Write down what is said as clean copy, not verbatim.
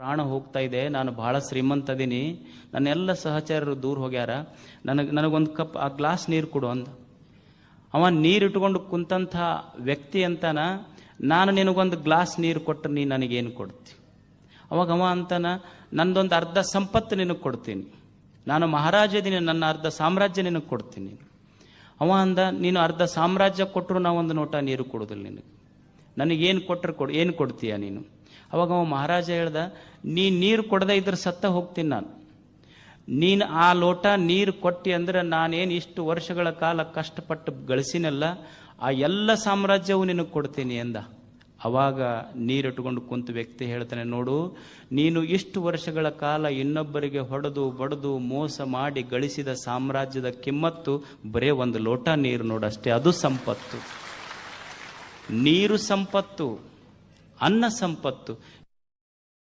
ಪ್ರಾಣ ಹೋಗ್ತಾ ಇದೆ, ನಾನು ಬಹಳ ಶ್ರೀಮಂತದೀನಿ, ನನ್ನೆಲ್ಲ ಸಹಚರರು ದೂರ ಹೋಗ್ಯಾರ, ನನಗೊಂದು ಕಪ್ ಆ ಗ್ಲಾಸ್ ನೀರು ಕೊಡು ಅಂದ. ಅವ ನೀರು ಇಟ್ಕೊಂಡು ಕುಂತಂಥ ವ್ಯಕ್ತಿ ಅಂತಾನ, ನಾನು ನಿನಗೊಂದು ಗ್ಲಾಸ್ ನೀರು ಕೊಟ್ಟರೆ ನೀ ನನಗೇನು ಕೊಡ್ತಿ? ಅವಾಗ ಅವ ಅಂತಾನ, ನಂದೊಂದು ಅರ್ಧ ಸಂಪತ್ತು ನಿನಗೆ ಕೊಡ್ತೀನಿ, ನಾನು ಮಹಾರಾಜ ಇದೀನಿ, ನನ್ನ ಅರ್ಧ ಸಾಮ್ರಾಜ್ಯ ನಿನಗೆ ಕೊಡ್ತೀನಿ. ಅವ ಅಂದ, ನೀನು ಅರ್ಧ ಸಾಮ್ರಾಜ್ಯ ಕೊಟ್ಟರು ನಾವು ಒಂದು ಲೋಟ ನೀರು ಕೊಡೋದಿಲ್ಲ ನಿನಗೆ, ನನಗೇನು ಕೊಟ್ಟರೆ ಏನು ಕೊಡ್ತೀಯ ನೀನು? ಅವಾಗ ಅವ ಮಹಾರಾಜ ಹೇಳ್ದ, ನೀರು ಕೊಡದೇ ಇದ್ರೆ ಸತ್ತ ಹೋಗ್ತೀನಿ ನಾನು, ನೀನು ಆ ಲೋಟ ನೀರು ಕೊಟ್ಟಿ ಅಂದ್ರೆ ನಾನೇನು ಇಷ್ಟು ವರ್ಷಗಳ ಕಾಲ ಕಷ್ಟಪಟ್ಟು ಗಳಿಸಿನಲ್ಲ, ಆ ಎಲ್ಲ ಸಾಮ್ರಾಜ್ಯವು ನಿನಗೆ ಕೊಡ್ತೀನಿ ಎಂದ. ಅವಾಗ ನೀರಿಟ್ಟುಕೊಂಡು ಕುಂತ ವ್ಯಕ್ತಿ ಹೇಳ್ತಾನೆ, ನೋಡು, ನೀನು ಇಷ್ಟು ವರ್ಷಗಳ ಕಾಲ ಇನ್ನೊಬ್ಬರಿಗೆ ಹೊಡೆದು ಬಡದು ಮೋಸ ಮಾಡಿ ಗಳಿಸಿದ ಸಾಮ್ರಾಜ್ಯದ ಕಿಮ್ಮತ್ತು ಬರೇ ಒಂದು ಲೋಟ ನೀರು ನೋಡಷ್ಟೇ, ಅದು ಸಂಪತ್ತು. ನೀರು ಸಂಪತ್ತು, ಅನ್ನ ಸಂಪತ್ತು.